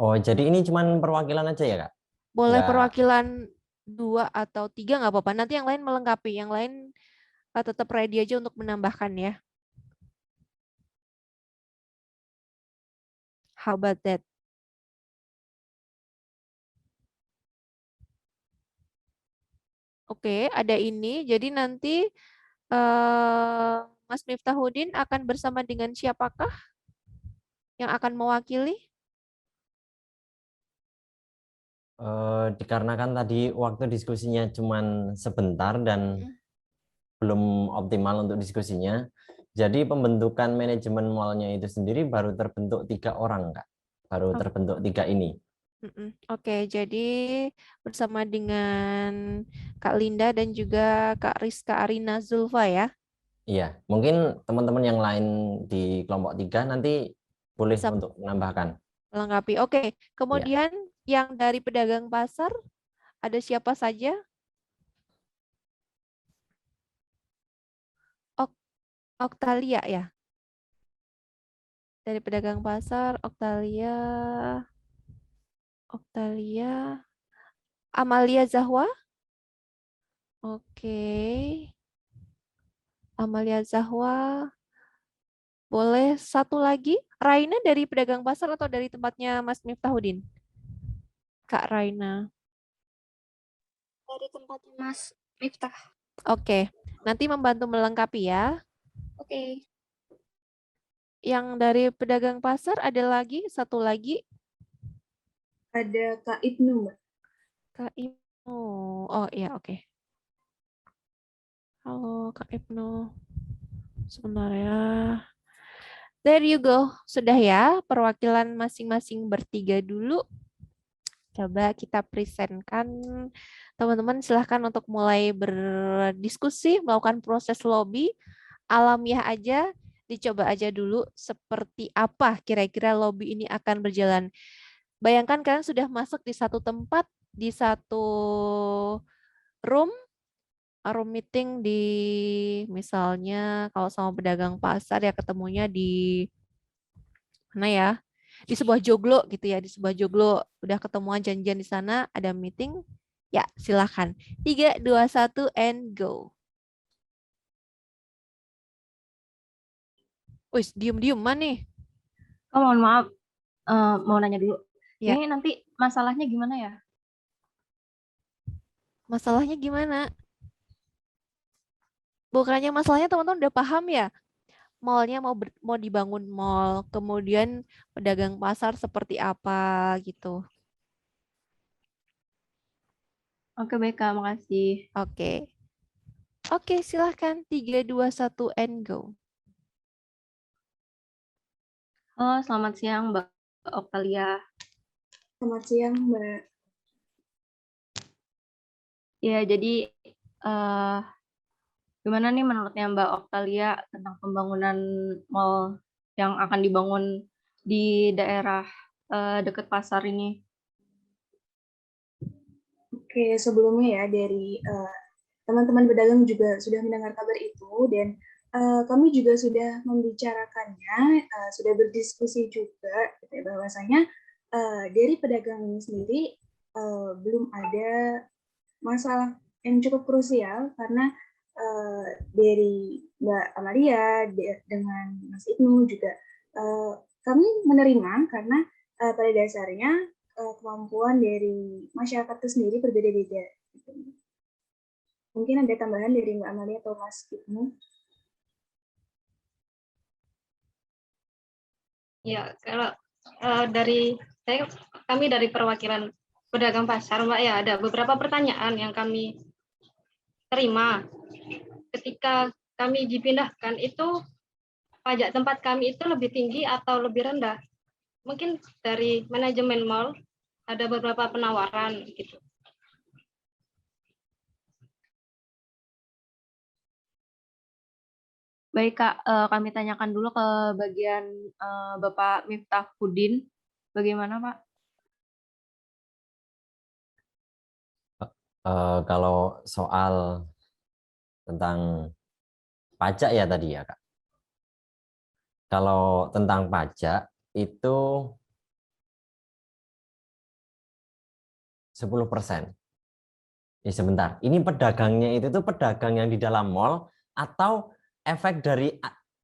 Oh, jadi ini cuman perwakilan aja ya, Kak? Boleh Nggak, perwakilan 2 atau 3 nggak apa-apa. Nanti yang lain melengkapi, yang lain tetap ready aja untuk menambahkan ya. How about that? Oke, ada ini. Jadi nanti Mas Miftahudin akan bersama dengan siapakah yang akan mewakili? dikarenakan tadi waktu diskusinya cuman sebentar dan Mm-mm. belum optimal untuk diskusinya, jadi pembentukan manajemen mallnya itu sendiri baru terbentuk 3 orang, Kak. Baru Oh, terbentuk 3 ini. mm-mm. Oke, jadi bersama dengan Kak Linda dan juga Kak Rizka Arina Zulfa ya, Iya, mungkin teman-teman yang lain di kelompok 3 nanti boleh bisa untuk menambahkan. melengkapi. Oke, Ya, kemudian yang dari pedagang pasar ada siapa saja? Ok Oktalia ya, dari pedagang pasar, Oktalia, Amalia Zahwa. Oke, Amalia Zahwa. Boleh satu lagi, Raina dari pedagang pasar atau dari tempatnya Mas Miftahudin? Kak Raina. Dari tempatnya Mas Miftah. Oke, nanti membantu melengkapi ya. Oke. Yang dari pedagang pasar ada lagi, satu lagi, Ada Kak Ibnu, Mbak. Kak Ibnu. Oh iya, oke. Halo Kak Ibnu. Sebentar ya. There you go. Sudah ya, perwakilan masing-masing bertiga dulu. Coba kita presentkan. Teman-teman silahkan untuk mulai berdiskusi, melakukan proses lobby. Alamiah aja, dicoba aja dulu seperti apa kira-kira lobby ini akan berjalan. Bayangkan kalian sudah masuk di satu tempat, di satu room, room meeting di misalnya kalau sama pedagang pasar ya ketemunya di mana ya? Di sebuah joglo gitu ya, di sebuah joglo udah ketemuan janjian di sana, ada meeting. Ya, silahkan. 3, 2, 1 and go. Wih, diem-dieman nih. Oh, mohon maaf, mau nanya dulu. Ya, Ini nanti masalahnya gimana ya? masalahnya gimana? Bukannya masalahnya teman-teman udah paham ya? Mallnya mau dibangun mall, kemudian pedagang pasar seperti apa gitu. Oke, baik Kak, makasih. Oke. Oke, silahkan. 3, 2, 1 and go. Halo, selamat siang Mbak Oktalia. Selamat siang, Mbak. Ya, jadi eh, gimana nih menurutnya Mbak Oktalia tentang pembangunan mall yang akan dibangun di daerah dekat pasar ini? Oke, sebelumnya ya dari teman-teman pedagang juga sudah mendengar kabar itu dan kami juga sudah membicarakannya, sudah berdiskusi juga gitu ya, bahwasanya dari pedagang ini sendiri belum ada masalah yang cukup krusial karena dari Mbak Amalia dengan Mas Ibnu juga kami menerima karena pada dasarnya kemampuan dari masyarakat itu sendiri berbeda-beda. Gitu. Mungkin ada tambahan dari Mbak Amalia atau Mas Ibnu? Ya, kalau kami dari perwakilan pedagang pasar, Mbak, ya ada beberapa pertanyaan yang kami terima ketika kami dipindahkan itu pajak tempat kami itu lebih tinggi atau lebih rendah. Mungkin dari manajemen mall ada beberapa penawaran gitu. Baik Kak, kami tanyakan dulu ke bagian Bapak Miftahudin. Bagaimana Pak? Kalau soal tentang pajak ya tadi ya, Kak. Kalau tentang pajak itu 10%. Ya, sebentar, ini pedagangnya itu tuh pedagang yang di dalam mall atau efek dari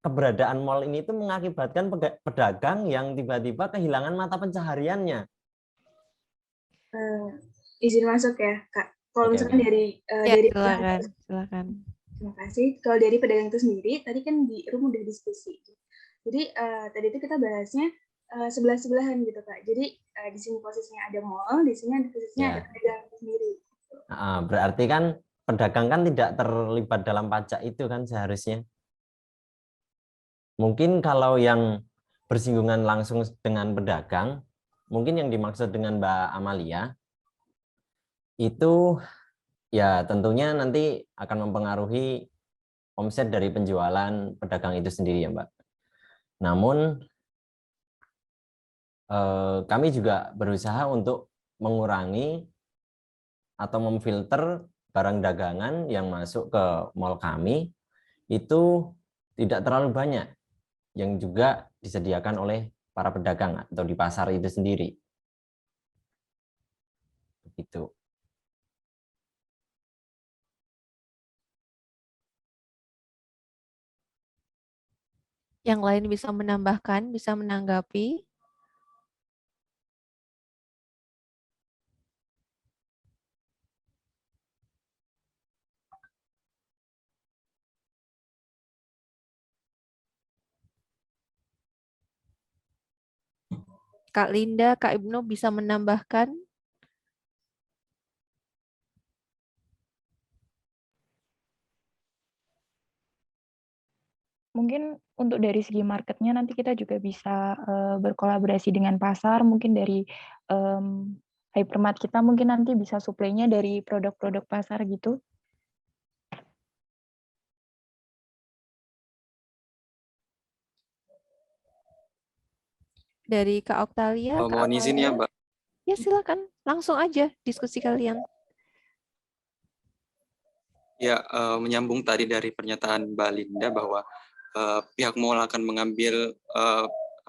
keberadaan mall ini itu mengakibatkan pedagang yang tiba-tiba kehilangan mata pencahariannya? Izin masuk ya, Kak. Kalau Oke, misalkan oke. dari Silakan. terima kasih. Kalau dari pedagang itu sendiri, tadi kan di room udah diskusi. Jadi tadi itu kita bahasnya sebelah-sebelahan gitu, Kak. Jadi di sini posisinya ada mall, di sini posisinya ada Ya. pedagang itu sendiri. Berarti kan pedagang kan tidak terlibat dalam pajak itu kan seharusnya. Mungkin kalau yang bersinggungan langsung dengan pedagang, mungkin yang dimaksud dengan Mbak Amalia, itu ya tentunya nanti akan mempengaruhi omset dari penjualan pedagang itu sendiri ya Mbak. Namun kami juga berusaha untuk mengurangi atau memfilter barang dagangan yang masuk ke mall kami itu tidak terlalu banyak yang juga disediakan oleh para pedagang atau di pasar itu sendiri. Begitu. Yang lain bisa menambahkan, bisa menanggapi. Kak Linda, Kak Ibnu bisa menambahkan? Mungkin untuk dari segi marketnya nanti kita juga bisa berkolaborasi dengan pasar, mungkin dari hypermart kita mungkin nanti bisa suplainya dari produk-produk pasar gitu. Dari Kak Oktalia, Kak Mohon izin ya, Amalia. Mbak. Ya silakan, langsung aja diskusi kalian. Ya, menyambung tadi dari pernyataan Mbak Linda bahwa pihak mall akan mengambil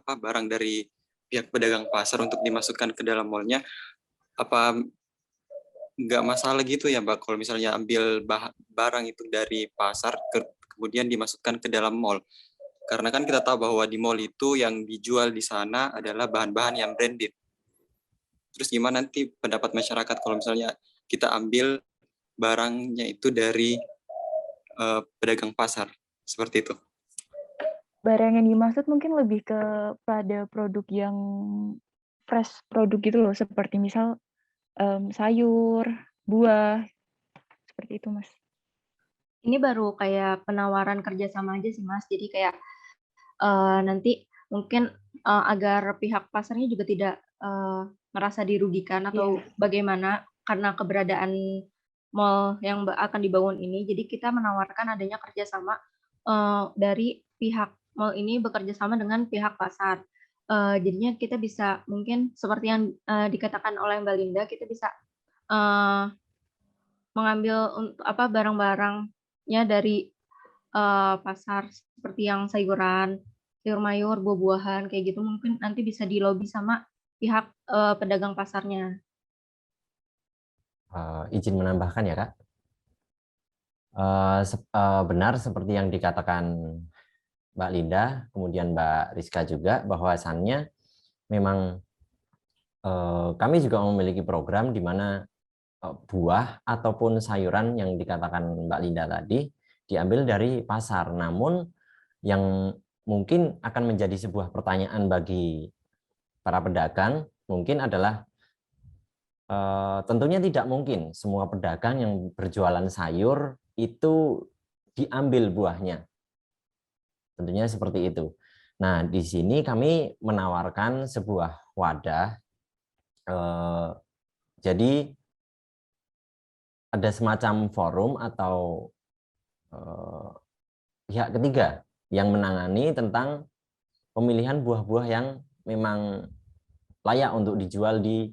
barang dari pihak pedagang pasar untuk dimasukkan ke dalam mallnya. Apa nggak masalah gitu ya, Mbak, kalau misalnya ambil barang itu dari pasar kemudian dimasukkan ke dalam mall? Karena kan kita tahu bahwa di mall itu yang dijual di sana adalah bahan-bahan yang branded. Terus gimana nanti pendapat masyarakat kalau misalnya kita ambil barangnya itu dari pedagang pasar, seperti itu? Barang yang dimaksud mungkin lebih kepada produk yang fresh produk gitu loh, seperti misal sayur, buah, seperti itu, Mas. Ini baru kayak penawaran kerjasama aja sih, Mas. Jadi kayak nanti mungkin agar pihak pasarnya juga tidak merasa dirugikan atau bagaimana karena keberadaan mall yang akan dibangun ini. Jadi kita menawarkan adanya kerjasama dari pihak mall ini bekerja sama dengan pihak pasar. Jadinya kita bisa mungkin seperti yang dikatakan oleh Mbak Linda, kita bisa mengambil barang-barangnya dari pasar seperti yang sayuran, sayur mayur, buah-buahan kayak gitu, mungkin nanti bisa dilobi sama pihak pedagang pasarnya. Izin menambahkan ya Kak. Benar seperti yang dikatakan Mbak Linda, kemudian Mbak Rizka juga, bahwasannya memang kami juga memiliki program di mana buah ataupun sayuran yang dikatakan Mbak Linda tadi diambil dari pasar. Namun yang mungkin akan menjadi sebuah pertanyaan bagi para pedagang mungkin adalah tentunya tidak mungkin semua pedagang yang berjualan sayur itu diambil buahnya. Tentunya seperti itu. Nah, di sini kami menawarkan sebuah wadah. Jadi ada semacam forum atau pihak ketiga yang menangani tentang pemilihan buah-buah yang memang layak untuk dijual di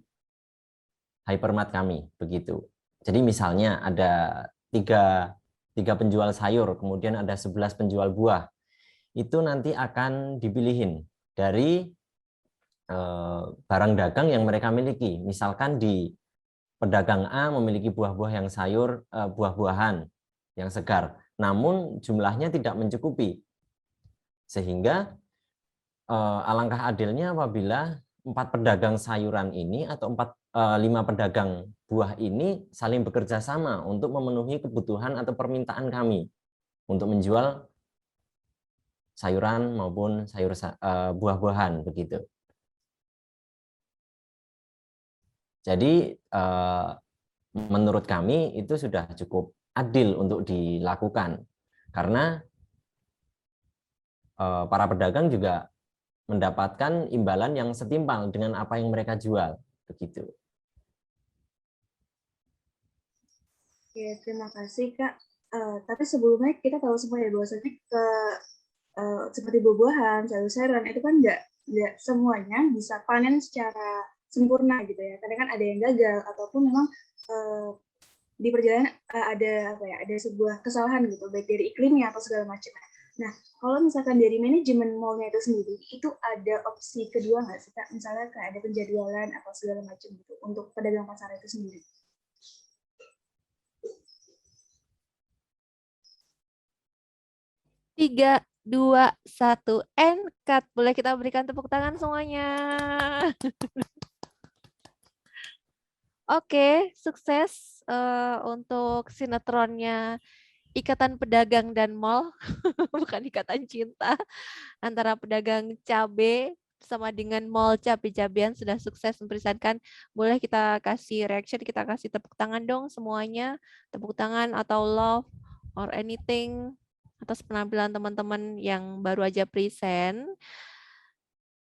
hypermart kami, begitu. Jadi misalnya ada tiga penjual sayur, kemudian ada 11 penjual buah. Itu nanti akan dipilihin dari barang dagang yang mereka miliki. Misalkan di pedagang A memiliki buah-buah yang sayur, buah-buahan yang segar, namun jumlahnya tidak mencukupi. Sehingga alangkah adilnya apabila 4 pedagang sayuran ini atau 5 pedagang buah ini saling bekerja sama untuk memenuhi kebutuhan atau permintaan kami untuk menjual sayuran maupun buah-buahan begitu. Jadi menurut kami itu sudah cukup adil untuk dilakukan karena para pedagang juga mendapatkan imbalan yang setimpal dengan apa yang mereka jual begitu. Oke, terima kasih Kak. Tapi sebelumnya kita tahu semua ya bahwasanya seperti buah-buahan, sayur-sayuran itu kan nggak semuanya bisa panen secara sempurna gitu ya. Kadang kan ada yang gagal ataupun memang di perjalanan ada sebuah kesalahan gitu, baik dari iklimnya atau segala macam. Nah, kalau misalkan dari manajemen mallnya itu sendiri, itu ada opsi kedua nggak sih Kak? Misalnya kayak ada penjadwalan atau segala macam gitu untuk pedagang pasar itu sendiri. 3, 2, 1, and cut. Boleh kita berikan tepuk tangan semuanya. Oke, sukses untuk sinetronnya Ikatan Pedagang dan Mall, bukan Ikatan Cinta, antara pedagang cabe sama dengan mall cabe-cabean sudah sukses mempresentkan. Boleh kita kasih reaction, kita kasih tepuk tangan dong semuanya. Tepuk tangan atau love or anything atas penampilan teman-teman yang baru aja present.